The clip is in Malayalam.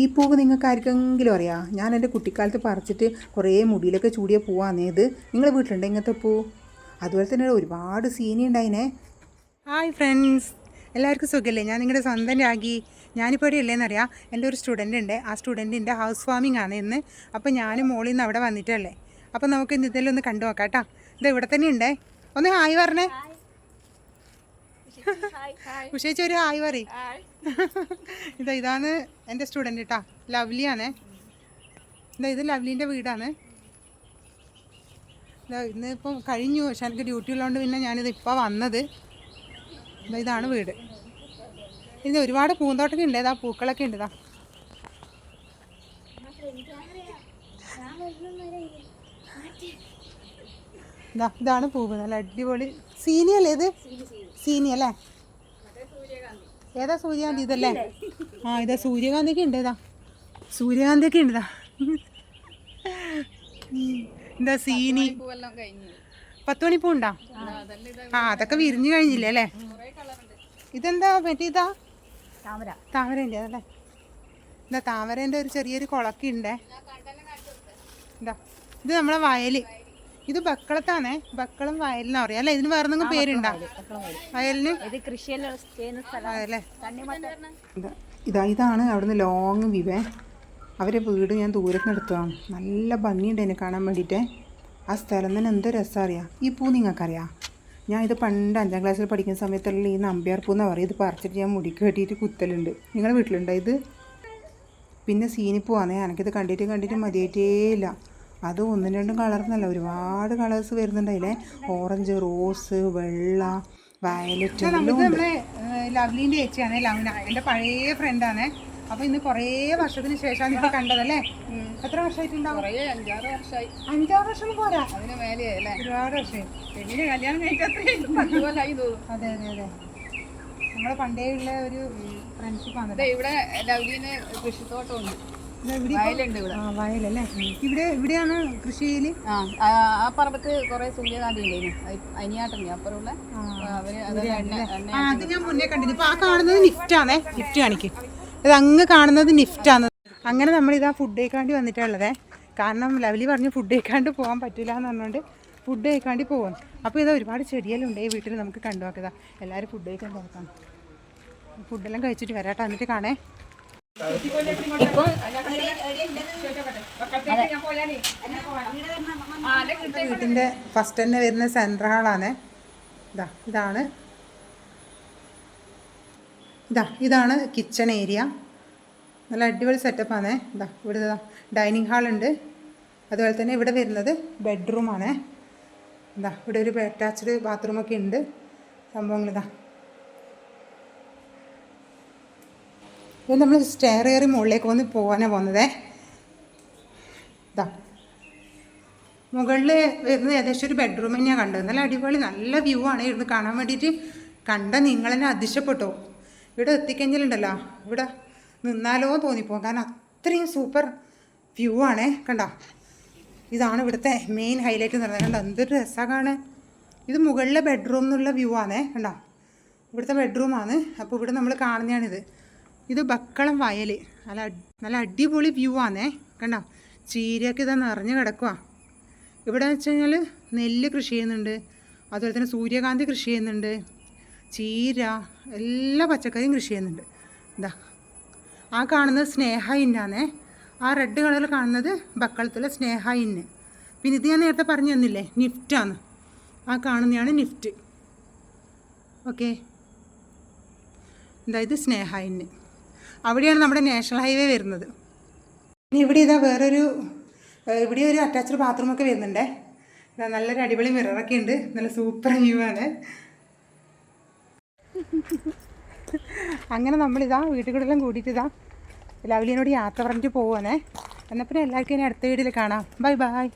ഈ പൂവ് നിങ്ങൾക്ക് ആർക്കെങ്കിലും അറിയാം? ഞാൻ എൻ്റെ കുട്ടിക്കാലത്ത് പറിച്ചിട്ട് കുറേ മുടിയിലൊക്കെ ചൂടിയ പൂവാന്നേ ഇത്. നിങ്ങളുടെ വീട്ടിലുണ്ട് ഇങ്ങനത്തെ പൂ? അതുപോലെ തന്നെ ഒരുപാട് സീനി ഉണ്ടായിനെ. ഹായ് ഫ്രണ്ട്സ്, എല്ലാവർക്കും സുഖമല്ലേ? ഞാൻ നിങ്ങളുടെ സ്വന്തം രാഗി. ഞാനിപ്പോൾ ഇവിടെ ഉള്ളതെന്നറിയാം, എൻ്റെ ഒരു സ്റ്റുഡൻ്റ് ഉണ്ട്. ആ സ്റ്റുഡൻറ്റിൻ്റെ ഹൗസ് വാമിംഗ് ആണ് ഇന്ന്. അപ്പോൾ ഞാനും മോളിൽ നിന്ന് അവിടെ വന്നിട്ടല്ലേ. അപ്പോൾ നമുക്ക് ഇന്ന് ഇതെല്ലാം ഒന്ന് കണ്ടു നോക്കാം കേട്ടോ. ഇത് ഇവിടെ തന്നെ ഉണ്ടേ. ഒന്ന് ഹായ് പറഞ്ഞേ. ഉഷേച്ചി ഒരു ഹായ് പറയും. ഇതാണ് എൻ്റെ സ്റ്റുഡൻറ്റ് കേട്ടോ, ലവ്ലിയാണേ. ഇത് ലവ്ലീൻ്റെ വീടാണ്. ഇന്നിപ്പം കഴിഞ്ഞു, പക്ഷെ എനിക്ക് ഡ്യൂട്ടി ഉള്ളതുകൊണ്ട് പിന്നെ ഞാനിത് ഇപ്പോൾ വന്നത്. ഇതാണ് വീട്. ഇത് ഒരുപാട് പൂന്തോട്ടമൊക്കെ ഉണ്ട്. ഇതാ പൂക്കളൊക്കെ ഉണ്ട്. ഇതാണ് പൂവ്, നല്ല അടിപൊളി സീനി അല്ലേ ഇത്? സീനി അല്ലേ? ഏതാ സൂര്യകാന്തി? ഇതല്ലേ? ആ, ഇതാ സൂര്യകാന്തിയൊക്കെ ഉണ്ട്. സൂര്യകാന്തിയൊക്കെ ഉണ്ട്. എന്താ സീനി? 10 മണിപ്പൂ ഉണ്ടോ? ആ, അതൊക്കെ വിരിഞ്ഞു കഴിഞ്ഞില്ലേ അല്ലേ? ഇതെന്താ മറ്റേ താമരേൻ്റെ അതല്ലേ? എന്താ താമരേൻ്റെ ഒരു ചെറിയൊരു കുളക്കി ഉണ്ടേ. എന്താ ഇത് നമ്മളെ വയൽ. ഇത് ബക്കളത്താണേ. ബക്കളം വയലിനാ പറയാം അല്ലേ? ഇതിന് വേറെ എന്തെങ്കിലും പേരുണ്ടോ വയലിന്? അതല്ലേ? ഇതാണ് അവിടുന്ന് ലോങ് വിവേ. അവരെ വീട് ഞാൻ ദൂരത്ത് നിന്ന് എടുത്തതാണ്. നല്ല ഭംഗിയുണ്ട് എന്നെ കാണാൻ വേണ്ടിയിട്ട്. ആ സ്ഥലം തന്നെ എന്ത് രസം അറിയാം. ഈ പൂ നിങ്ങൾക്കറിയാം? ഞാൻ ഇത് പണ്ട് 5ാം ക്ലാസ്സിൽ പഠിക്കുന്ന സമയത്തുള്ള ഈ നമ്പ്യാർ പൂ എന്നാണ് പറയുക. ഇത് പറിച്ചിട്ട് ഞാൻ മുടിക്ക് കെട്ടിയിട്ട് കുത്തലുണ്ട്. നിങ്ങളുടെ വീട്ടിലുണ്ടോ ഇത്? പിന്നെ സീനിപ്പൂവാണേ. എനിക്കിത് കണ്ടിട്ട് മതിയായിട്ടേ ഇല്ല. അത് 1-2 കളർന്നല്ല, ഒരുപാട് കളേഴ്സ് വരുന്നുണ്ടായില്ലേ. ഓറഞ്ച്, റോസ്, വെള്ള, വയലറ്റ്. നമ്മുടെ ലവ്ലീൻ്റെ ചേച്ചിയാണ് ലവ്ന, എൻ്റെ പഴയ ഫ്രണ്ടാണ്. അപ്പോൾ ഇന്ന് കുറേ വർഷത്തിന് ശേഷമാണ് ഇപ്പോൾ കണ്ടതല്ലേ? എത്ര വർഷമായിട്ടുണ്ടാവും? 5-6 വർഷം പോരാ, അതിന് മേലെയല്ലേ? ഒരുപാട് വർഷമായി. പിന്നെ കല്യാണം കഴിച്ചത്രയും. അതെ. നമ്മളെ പണ്ടേ ഉള്ള ഒരു ഫ്രണ്ട്ഷിപ്പാണ്. ഇവിടെ ലവ്ലീന് കൃഷിത്തോട്ടമുണ്ട്. വയലല്ലേ? ഇവിടെയാണ് കൃഷി ചെയ്യല്. ആ പറമ്പത്ത് കുറെ സൂര്യകാന്തി ഉണ്ടായിരുന്നു. അനിയാട്ടല്ലേ അപ്പുറമുള്ള. അത് ഞാൻ മുന്നേ കണ്ടിരുന്നു. ഇപ്പൊ ആ കാണുന്നത് നിഫ്റ്റാണേ. നിഫ്റ്റ് കാണിക്ക്. ഇത് അങ്ങ് കാണുന്നത് നിഫ്റ്റാണ്. അങ്ങനെ നമ്മളിതാ ഫുഡ് കഴിക്കാണ്ടി വന്നിട്ടുള്ളതേ. കാരണം ലവ്ലി പറഞ്ഞു ഫുഡ് കഴിക്കാണ്ട് പോകാൻ പറ്റില്ല എന്ന് പറഞ്ഞുകൊണ്ട് ഫുഡ് കഴിക്കാണ്ടി പോകുന്നു. അപ്പോൾ ഇതാ ഒരുപാട് ചെടിയെല്ലാം ഉണ്ട് ഈ വീട്ടിൽ. നമുക്ക് കണ്ടു നോക്കതാ. എല്ലാവരും ഫുഡ് കഴിക്കാൻ നോക്കാം. ഫുഡെല്ലാം കഴിച്ചിട്ട് വരാട്ടോ, എന്നിട്ട് കാണേ. വീട്ടിൻ്റെ ഫസ്റ്റ് തന്നെ വരുന്ന സെൻട്രൽ ഹാളാണ്. ഇതാണ് കിച്ചൺ ഏരിയ. നല്ല അടിപൊളി സെറ്റപ്പാണ്. ഇവിടെ ഡൈനിങ് ഹാളുണ്ട്. അതുപോലെ തന്നെ ഇവിടെ വരുന്നത് ബെഡ്റൂമാണ്. ഇവിടെ ഒരു അറ്റാച്ച്ഡ് ബാത്റൂമൊക്കെ ഉണ്ട്. സംഭവങ്ങൾ ഇത് നമ്മൾ സ്റ്റെയർ കയറി മുകളിലേക്ക് പോകാനാണ് പോകുന്നത്. മുകളിൽ വരുന്നത് ഏകദേശം ഒരു ബെഡ്റൂം തന്നെയാണ് കണ്ടത്. നല്ല അടിപൊളി, നല്ല വ്യൂ ആണ്. ഇരുന്ന് കാണാൻ വേണ്ടിയിട്ട് കണ്ട നിങ്ങളെന്നെ അതിശപ്പെട്ടോ. ഇവിടെ എത്തിക്കഴിഞ്ഞാലുണ്ടല്ലോ, ഇവിടെ നിന്നാലോ തോന്നിപ്പോകും. കാരണം അത്രയും സൂപ്പർ വ്യൂ ആണേ. കണ്ടോ? ഇതാണ് ഇവിടുത്തെ മെയിൻ ഹൈലൈറ്റ് എന്ന് പറയുന്നത്. കണ്ടോ എന്തൊരു രസമാണ് കാണാൻ. ഇത് മുകളിലെ ബെഡ്റൂം എന്നുള്ള വ്യൂ ആണേ. കണ്ടോ? ഇവിടുത്തെ ബെഡ്റൂമാണ്. അപ്പോൾ ഇവിടെ നമ്മൾ കാണുന്നതാണിത്. ഇത് ബക്കളം വയൽ. നല്ല അടിപൊളി വ്യൂ ആണേ. കണ്ടോ? ചീരയൊക്കെ ഇതാ നിറഞ്ഞ് കിടക്കുക. ഇവിടെ വെച്ച് കഴിഞ്ഞാൽ നെല്ല് കൃഷി ചെയ്യുന്നുണ്ട്. അതുപോലെ തന്നെ സൂര്യകാന്തി കൃഷി ചെയ്യുന്നുണ്ട്. ചീര, എല്ലാ പച്ചക്കറിയും കൃഷി ചെയ്യുന്നുണ്ട്. ആ കാണുന്നത് സ്നേഹ ഇന്നാണേ. ആ റെഡ് കളറിൽ കാണുന്നത് ബക്കളത്തിലെ സ്നേഹ ഇന്ന്. പിന്നെ ഇത് ഞാൻ നേരത്തെ പറഞ്ഞു തന്നില്ലേ, നിഫ്റ്റാണ്. ആ കാണുന്നതാണ് നിഫ്റ്റ്. ഓക്കെ, ഇത് സ്നേഹ ഇന്ന്. അവിടെയാണ് നമ്മുടെ നാഷണൽ ഹൈവേ വരുന്നത്. ഇനി ഇവിടെ ഇവിടെ ഒരു അറ്റാച്ച്ഡ് ബാത്റൂമൊക്കെ വരുന്നുണ്ടേ. നല്ലൊരു അടിപൊളി മിററൊക്കെ ഉണ്ട്. നല്ല സൂപ്പർ വ്യൂ ആണ്. അങ്ങനെ നമ്മളിതാ വീട്ടിൽ കൂടെല്ലാം കൂടിയിട്ട് ലവ്ലിനോട് യാത്ര പറഞ്ഞിട്ട് പോവാണേ. എന്നാൽ പിന്നെ എല്ലാവർക്കും ഇനി അടുത്ത വീഡിയോയിൽ കാണാം. ബൈ.